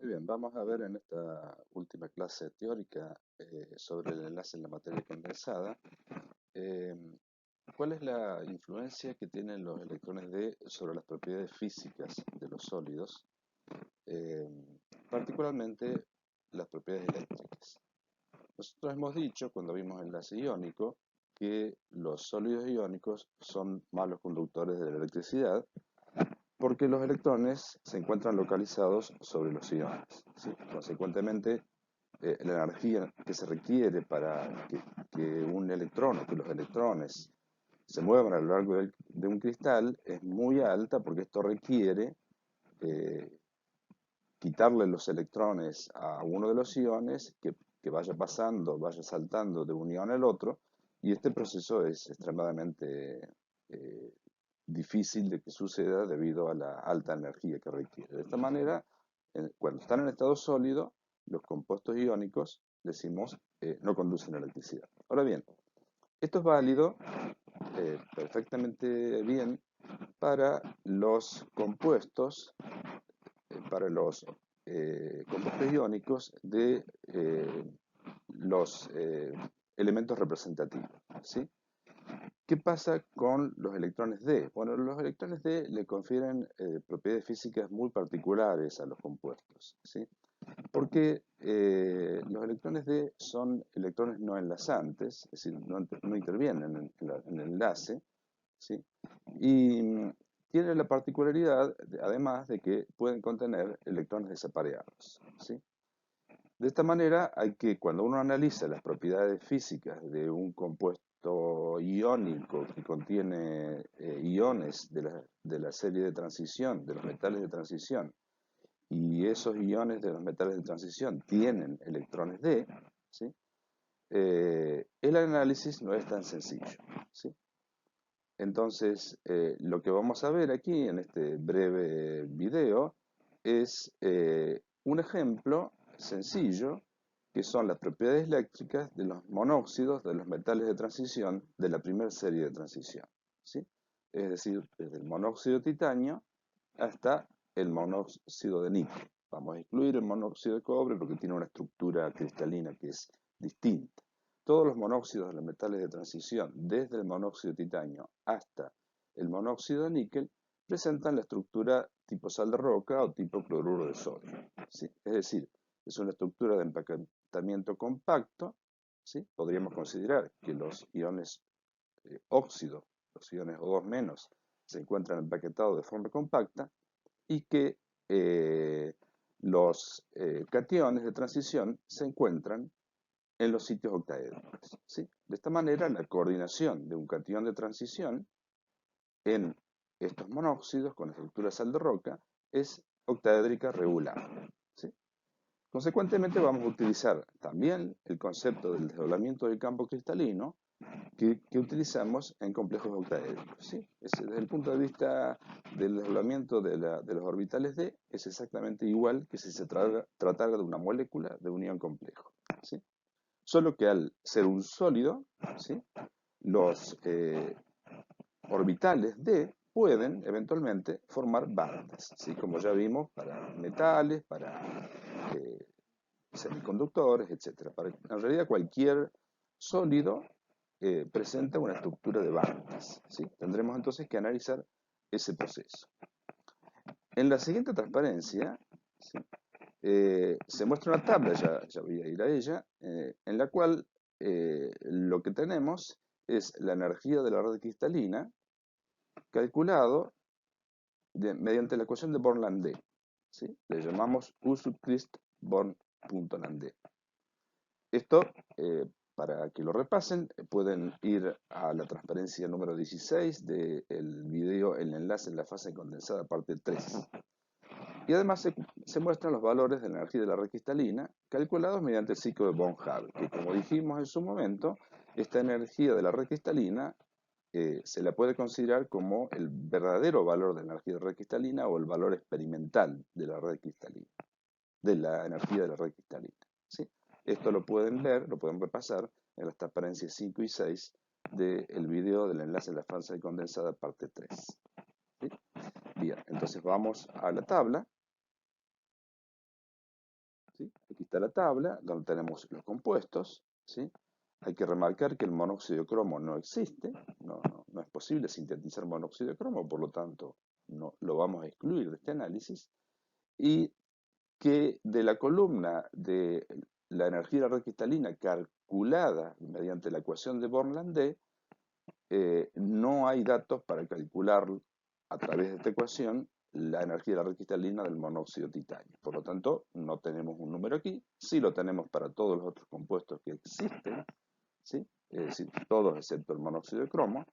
Muy bien, vamos a ver en esta última clase teórica sobre el enlace en la materia condensada, eh, cuál es la influencia que tienen los electrones D sobre las propiedades físicas de los sólidos, eh, particularmente las propiedades eléctricas. Nosotros hemos dicho, cuando vimos enlace iónico, que los sólidos iónicos son malos conductores de la electricidad, porque los electrones se encuentran localizados sobre los iones, ¿sí? Consecuentemente, la energía que se requiere para que un electrón o que los electrones se muevan a lo largo de un cristal es muy alta, porque esto requiere eh, quitarle los electrones a uno de los iones, que vaya pasando, vaya saltando de un ion al otro, y este proceso es extremadamente eh, difícil de que suceda debido a la alta energía que requiere. De esta manera, cuando están en estado sólido, los compuestos iónicos, decimos, no conducen electricidad. Ahora bien, esto es válido perfectamente bien para los compuestos, compuestos iónicos de los elementos representativos, ¿sí? ¿Qué pasa con los electrones D? Bueno, los electrones D le confieren propiedades físicas muy particulares a los compuestos, ¿sí? Porque los electrones D son electrones no enlazantes, es decir, no intervienen en el enlace, ¿sí? Y tienen la particularidad, además, de que pueden contener electrones desapareados, ¿sí? De esta manera, cuando uno analiza las propiedades físicas de un compuesto iónico que contiene iones de la serie de transición, de los metales de transición, y esos iones de los metales de transición tienen electrones D, ¿sí? El análisis no es tan sencillo, ¿sí? Entonces, lo que vamos a ver aquí en este breve video es un ejemplo sencillo, que son las propiedades eléctricas de los monóxidos de los metales de transición de la primera serie de transición, ¿sí? Es decir, desde el monóxido de titanio hasta el monóxido de níquel. Vamos a excluir el monóxido de cobre porque tiene una estructura cristalina que es distinta. Todos los monóxidos de los metales de transición, desde el monóxido de titanio hasta el monóxido de níquel, presentan la estructura tipo sal de roca o tipo cloruro de sodio, ¿sí? Es decir, es una estructura de empaquetamiento compacto, ¿sí? Podríamos considerar que los iones óxido, los iones O2-, se encuentran empaquetados de forma compacta, y que los cationes de transición se encuentran en los sitios octaédricos, ¿sí? De esta manera, la coordinación de un catión de transición en estos monóxidos con estructura sal de roca es octaédrica regular, ¿sí? Consecuentemente, vamos a utilizar también el concepto del desdoblamiento del campo cristalino que utilizamos en complejos octaédricos, ¿sí? Desde el punto de vista del desdoblamiento de los orbitales D, es exactamente igual que si se tratara de una molécula de un ion complejo, ¿sí? Solo que al ser un sólido, ¿sí?, los orbitales D pueden eventualmente formar bandas, ¿sí?, como ya vimos para metales, para semiconductores, etc. En realidad, cualquier sólido presenta una estructura de bandas, ¿sí? Tendremos entonces que analizar ese proceso. En la siguiente transparencia, ¿sí?, se muestra una tabla, ya voy a ir a ella, en la cual lo que tenemos es la energía de la red cristalina calculado mediante la ecuación de Born-Landé, ¿sí? Le llamamos U sub Crist Born.Landé. Esto, para que lo repasen, pueden ir a la transparencia número 16 del video El enlace en la fase condensada, parte 3. Y además se muestran los valores de la energía de la red cristalina calculados mediante el ciclo de Born-Haber, que, como dijimos en su momento, esta energía de la red cristalina se la puede considerar como el verdadero valor de la energía de la red cristalina, o el valor experimental de la red cristalina, de la energía de la red cristalina, ¿sí? Esto lo pueden leer, lo pueden repasar en las transparencias 5 y 6 del video del enlace de la fase condensada, parte 3. ¿Sí? Bien, entonces vamos a la tabla. ¿sí? Aquí está la tabla donde tenemos los compuestos, ¿sí? Hay que remarcar que el monóxido de cromo no existe, no es posible sintetizar monóxido de cromo, por lo tanto no, lo vamos a excluir de este análisis, y que de la columna de la energía de la red cristalina calculada mediante la ecuación de Born-Landé, no hay datos para calcular a través de esta ecuación la energía de la red cristalina del monóxido de titanio. Por lo tanto, no tenemos un número aquí, sí lo tenemos para todos los otros compuestos que existen, ¿sí? Es decir, todos excepto el monóxido de cromo,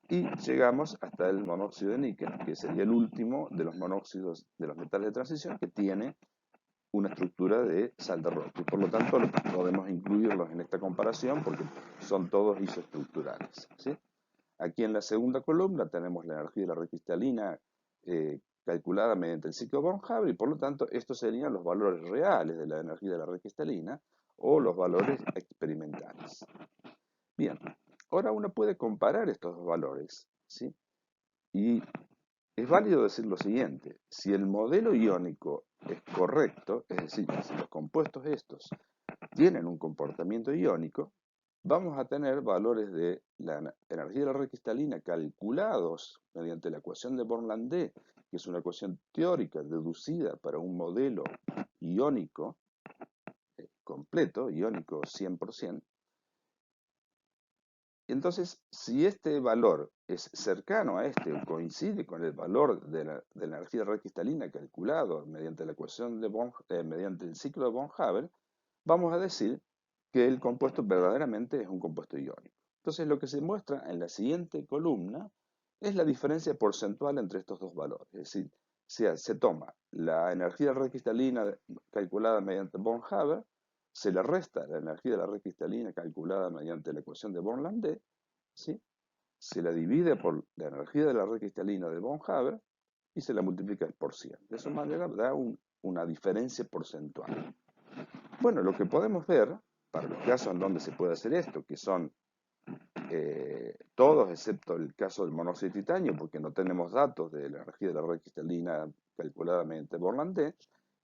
y llegamos hasta el monóxido de níquel, que sería el último de los monóxidos de los metales de transición que tiene una estructura de sal de roca. Y por lo tanto, podemos incluirlos en esta comparación porque son todos isoestructurales, ¿sí? Aquí en la segunda columna tenemos la energía de la red cristalina calculada mediante el ciclo Born-Haber y por lo tanto estos serían los valores reales de la energía de la red cristalina o los valores experimentales. Bien, ahora uno puede comparar estos dos valores, ¿sí? Y es válido decir lo siguiente: si el modelo iónico es correcto, es decir, si los compuestos estos tienen un comportamiento iónico, vamos a tener valores de la energía de la red cristalina calculados mediante la ecuación de Born-Landé, que es una ecuación teórica deducida para un modelo iónico completo, iónico 100%. Entonces, si este valor es cercano a este o coincide con el valor de la energía de red cristalina calculado mediante la ecuación de mediante el ciclo de Born-Haber, vamos a decir que el compuesto verdaderamente es un compuesto iónico. Entonces, lo que se muestra en la siguiente columna es la diferencia porcentual entre estos dos valores. Es decir, se toma la energía de red cristalina calculada mediante Born-Haber, se le resta la energía de la red cristalina calculada mediante la ecuación de Born-Landé, ¿sí? Se la divide por la energía de la red cristalina de Born-Haber y se la multiplica por 100. De esa manera da una diferencia porcentual. Bueno, lo que podemos ver, para los casos en donde se puede hacer esto, que son todos excepto el caso del monóxido de titanio, porque no tenemos datos de la energía de la red cristalina calculada mediante Born-Landé,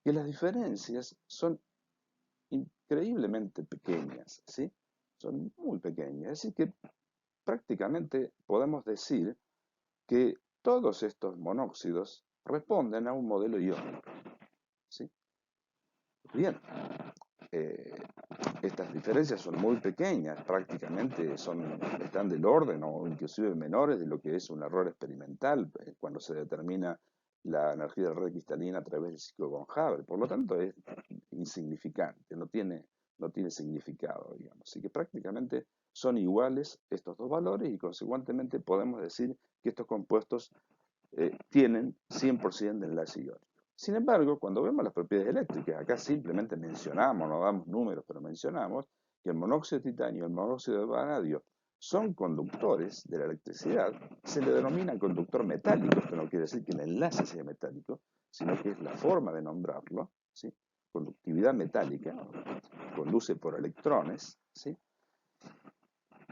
que las diferencias son increíblemente pequeñas, ¿sí? Son muy pequeñas. Así que prácticamente podemos decir que todos estos monóxidos responden a un modelo iónico, ¿sí? Bien, estas diferencias son muy pequeñas, prácticamente están del orden o inclusive menores de lo que es un error experimental cuando se determina la energía de la red cristalina a través del ciclo Born-Haber. Por lo tanto, es insignificante, no tiene significado, digamos. Así que prácticamente son iguales estos dos valores y consecuentemente podemos decir que estos compuestos tienen 100% de enlace iónico. Sin embargo, cuando vemos las propiedades eléctricas, acá simplemente mencionamos, no damos números, pero mencionamos que el monóxido de titanio y el monóxido de vanadio son conductores de la electricidad, se le denomina conductor metálico. Esto no quiere decir que el enlace sea metálico, sino que es la forma de nombrarlo, ¿sí? Conductividad metálica, conduce por electrones, ¿sí?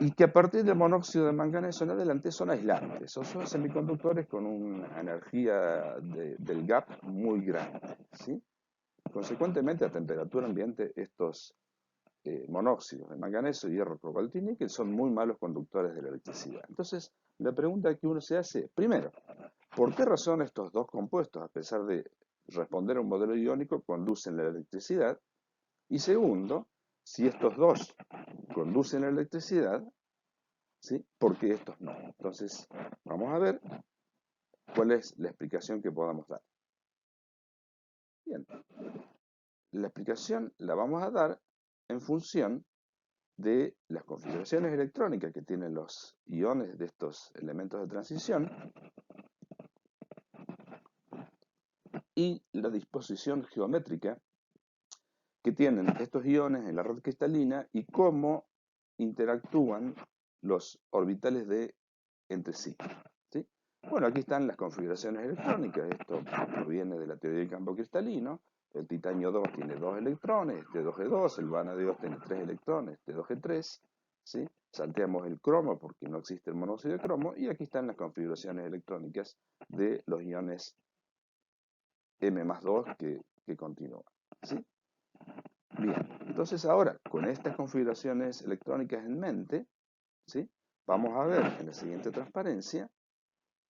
Y que a partir del monóxido de manganeso en adelante son aislantes, o son semiconductores con una energía del gap muy grande, ¿sí? Consecuentemente, a temperatura ambiente, estos monóxidos de manganeso, hierro, cobalto y níquel son muy malos conductores de la electricidad. Entonces, la pregunta que uno se hace, primero, ¿por qué razón estos dos compuestos, a pesar de responder a un modelo iónico, conducen la electricidad? Y segundo, si estos dos conducen la electricidad, ¿sí? ¿Por qué estos no? Entonces, vamos a ver cuál es la explicación que podamos dar. Bien, la explicación la vamos a dar en función de las configuraciones electrónicas que tienen los iones de estos elementos de transición y la disposición geométrica que tienen estos iones en la red cristalina y cómo interactúan los orbitales de entre sí, ¿sí? Bueno, aquí están las configuraciones electrónicas. Esto proviene de la teoría del campo cristalino. El titanio 2 tiene 2 electrones, este 2G2, el vanadio 2 tiene 3 electrones, este 2G3, ¿sí? Salteamos el cromo porque no existe el monóxido de cromo y aquí están las configuraciones electrónicas de los iones M+2 que continúan, ¿sí? Bien, entonces ahora, con estas configuraciones electrónicas en mente, ¿sí? Vamos a ver en la siguiente transparencia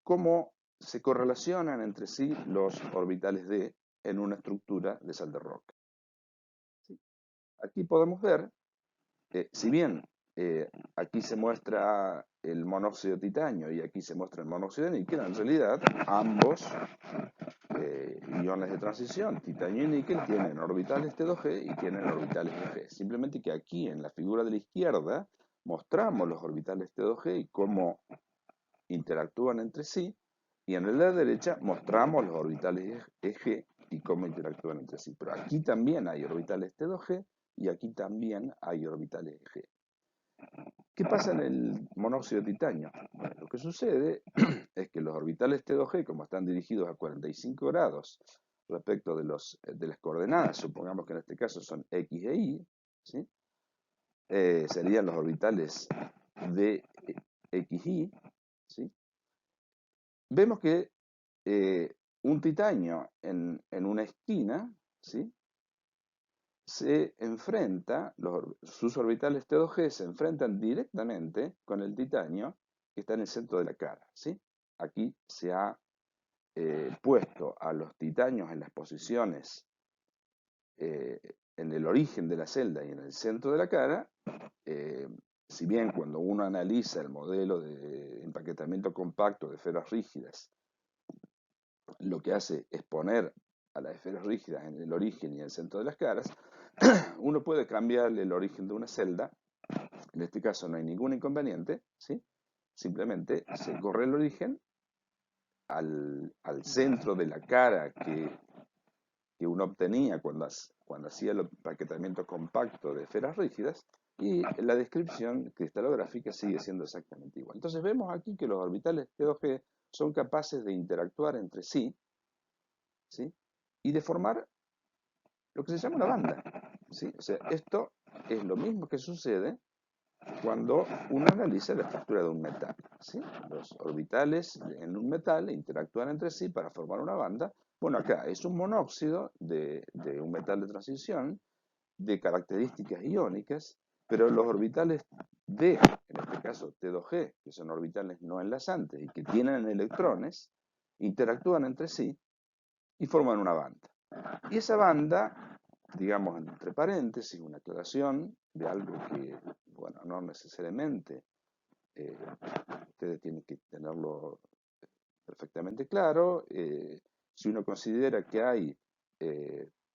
cómo se correlacionan entre sí los orbitales D en una estructura de sal de roca. ¿Sí? Aquí podemos ver, si bien aquí se muestra el monóxido de titanio y aquí se muestra el monóxido de níquel, en realidad ambos iones de transición, titanio y níquel, tienen orbitales T2G y tienen orbitales G. Simplemente que aquí en la figura de la izquierda mostramos los orbitales T2G y cómo interactúan entre sí, y en la derecha mostramos los orbitales G y cómo interactúan entre sí. Pero aquí también hay orbitales T2G y aquí también hay orbitales G. ¿Qué pasa en el monóxido de titanio? Bueno, lo que sucede es que los orbitales T2G, como están dirigidos a 45 grados respecto de las coordenadas, supongamos que en este caso son X e Y, ¿sí? Serían los orbitales de XY, ¿sí? Vemos que un titanio en una esquina, ¿sí? Se enfrenta, sus orbitales T2G se enfrentan directamente con el titanio que está en el centro de la cara, ¿sí? Aquí se ha puesto a los titanios en las posiciones en el origen de la celda y en el centro de la cara. Si bien cuando uno analiza el modelo de empaquetamiento compacto de esferas rígidas, lo que hace es poner a las esferas rígidas en el origen y en el centro de las caras, uno puede cambiarle el origen de una celda. En este caso no hay ningún inconveniente, ¿sí? Simplemente se corre el origen al centro de la cara que uno obtenía cuando hacía el empaquetamiento compacto de esferas rígidas, y la descripción cristalográfica sigue siendo exactamente igual. Entonces vemos aquí que los orbitales T2G son capaces de interactuar entre sí, ¿sí? Y de formar lo que se llama una banda, ¿sí? O sea, esto es lo mismo que sucede cuando uno analiza la estructura de un metal, ¿sí? Los orbitales en un metal interactúan entre sí para formar una banda. Bueno, acá es un monóxido de un metal de transición de características iónicas, pero los orbitales D, en este caso T2G, que son orbitales no enlazantes y que tienen electrones, interactúan entre sí y forman una banda. Y esa banda, digamos entre paréntesis, una aclaración de algo que, bueno, no necesariamente ustedes tienen que tenerlo perfectamente claro. Si uno considera que hay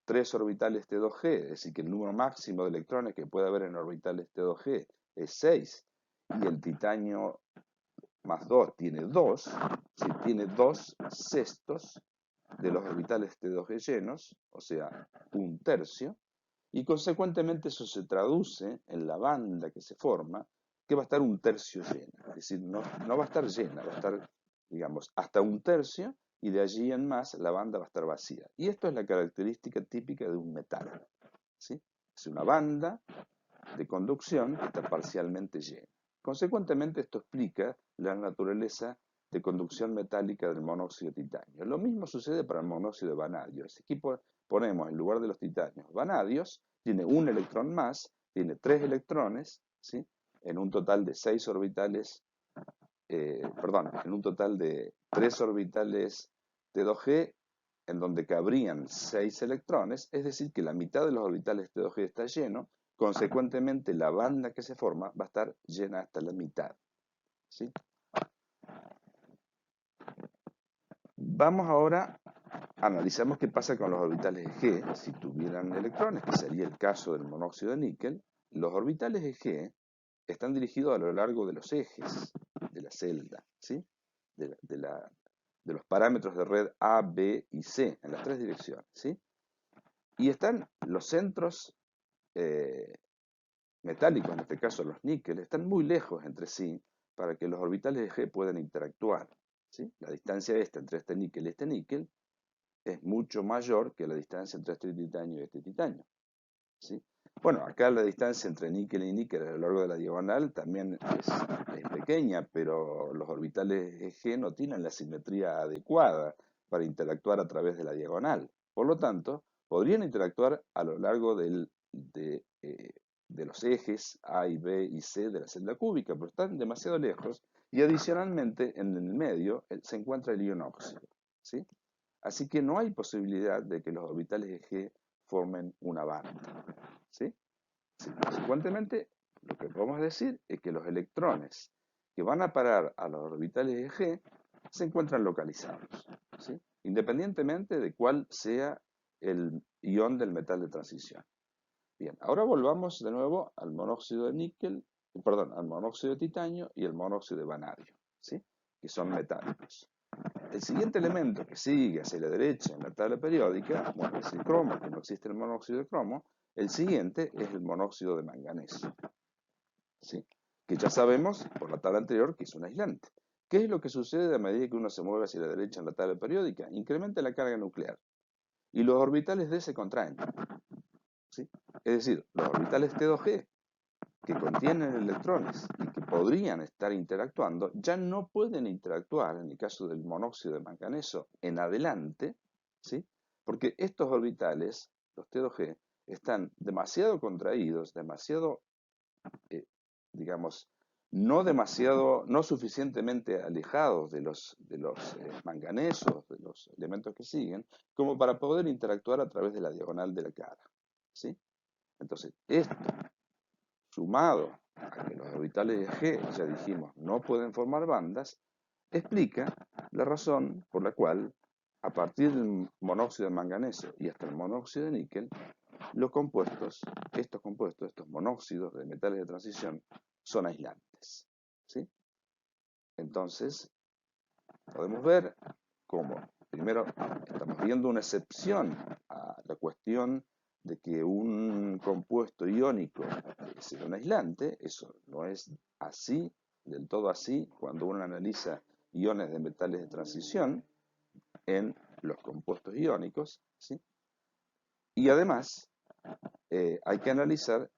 3 orbitales T2G, es decir, que el número máximo de electrones que puede haber en orbitales T2G es 6, y el titanio más 2 tiene 2, si tiene 2 sextos de los orbitales T2G llenos, o sea, un tercio, y consecuentemente eso se traduce en la banda que se forma, que va a estar un tercio llena. Es decir, no va a estar llena, va a estar, digamos, hasta un tercio, y de allí en más la banda va a estar vacía. Y esto es la característica típica de un metal, ¿sí? Es una banda de conducción que está parcialmente llena. Consecuentemente, esto explica la naturaleza de conducción metálica del monóxido de titanio. Lo mismo sucede para el monóxido de vanadio. Aquí ponemos en lugar de los titanios vanadios, tiene un electrón más, tiene 3 electrones, ¿sí? En un total de 6 orbitales, en un total de 3 orbitales T2G, en donde cabrían 6 electrones, es decir, que la mitad de los orbitales T2G está lleno. Consecuentemente, la banda que se forma va a estar llena hasta la mitad, ¿sí? Vamos ahora, analizamos qué pasa con los orbitales G si tuvieran electrones, que sería el caso del monóxido de níquel. Los orbitales G están dirigidos a lo largo de los ejes de la celda, ¿sí? De los parámetros de red A, B y C, en las 3 direcciones, ¿sí? Y están los centros metálicos, en este caso los níqueles, están muy lejos entre sí para que los orbitales de G puedan interactuar, ¿sí? La distancia entre este níquel y este níquel es mucho mayor que la distancia entre este titanio y este titanio, ¿sí? Bueno, acá la distancia entre níquel y níquel a lo largo de la diagonal también es pequeña, pero los orbitales G no tienen la simetría adecuada para interactuar a través de la diagonal. Por lo tanto, podrían interactuar a lo largo de los ejes A y B y C de la celda cúbica, pero están demasiado lejos y adicionalmente en el medio se encuentra el ion óxido, ¿sí? Así que no hay posibilidad de que los orbitales de G formen una banda, ¿sí? Consecuentemente, lo que podemos decir es que los electrones que van a parar a los orbitales de G se encuentran localizados, ¿sí? Independientemente de cuál sea el ion del metal de transición. Bien, ahora volvamos de nuevo al monóxido de níquel, perdón, al monóxido de titanio y el monóxido de vanadio, ¿sí? Que son metálicos. El siguiente elemento que sigue hacia la derecha en la tabla periódica, bueno, es el cromo, que no existe el monóxido de cromo. El siguiente es el monóxido de manganeso, ¿sí? Que ya sabemos por la tabla anterior que es un aislante. ¿Qué es lo que sucede a medida que uno se mueve hacia la derecha en la tabla periódica? Incrementa la carga nuclear y los orbitales D se contraen, ¿sí? Es decir, los orbitales T2G que contienen electrones y que podrían estar interactuando, ya no pueden interactuar en el caso del monóxido de manganeso en adelante, ¿sí? Porque estos orbitales, los T2G, están demasiado contraídos, demasiado, digamos, no suficientemente alejados de los manganesos, de los elementos que siguen, como para poder interactuar a través de la diagonal de la cara, ¿sí? Entonces, esto sumado a que los orbitales de G, ya dijimos, no pueden formar bandas, explica la razón por la cual, a partir del monóxido de manganeso y hasta el monóxido de níquel, estos monóxidos de metales de transición, son aislantes, ¿sí? Entonces, podemos ver cómo, primero, estamos viendo una excepción a la cuestión de que un compuesto iónico sea un aislante. Eso no es así, del todo así, cuando uno analiza iones de metales de transición en los compuestos iónicos, ¿sí? Y además, hay que analizar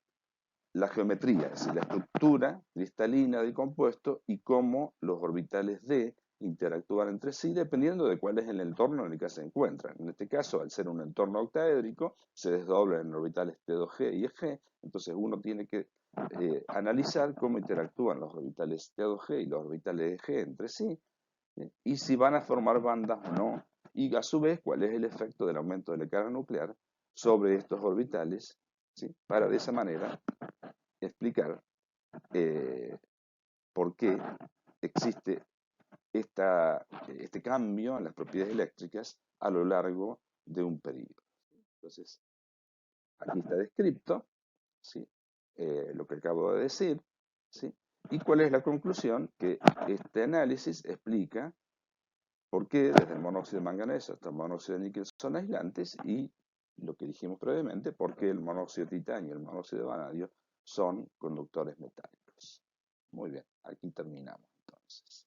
la geometría, es decir, la estructura cristalina del compuesto y cómo los orbitales D interactúan entre sí dependiendo de cuál es el entorno en el que se encuentran. En este caso, al ser un entorno octaédrico, se desdoblan en orbitales T2G y G, entonces uno tiene que analizar cómo interactúan los orbitales T2G y los orbitales de G entre sí, y si van a formar bandas o no, y a su vez cuál es el efecto del aumento de la carga nuclear sobre estos orbitales, ¿sí? Para de esa manera explicar por qué existe este cambio en las propiedades eléctricas a lo largo de un periodo. Entonces, aquí está descrito, ¿sí? Lo que acabo de decir, ¿sí? Y cuál es la conclusión, que este análisis explica por qué desde el monóxido de manganeso hasta el monóxido de níquel son aislantes y lo que dijimos previamente, por qué el monóxido de titanio y el monóxido de vanadio son conductores metálicos. Muy bien, aquí terminamos entonces.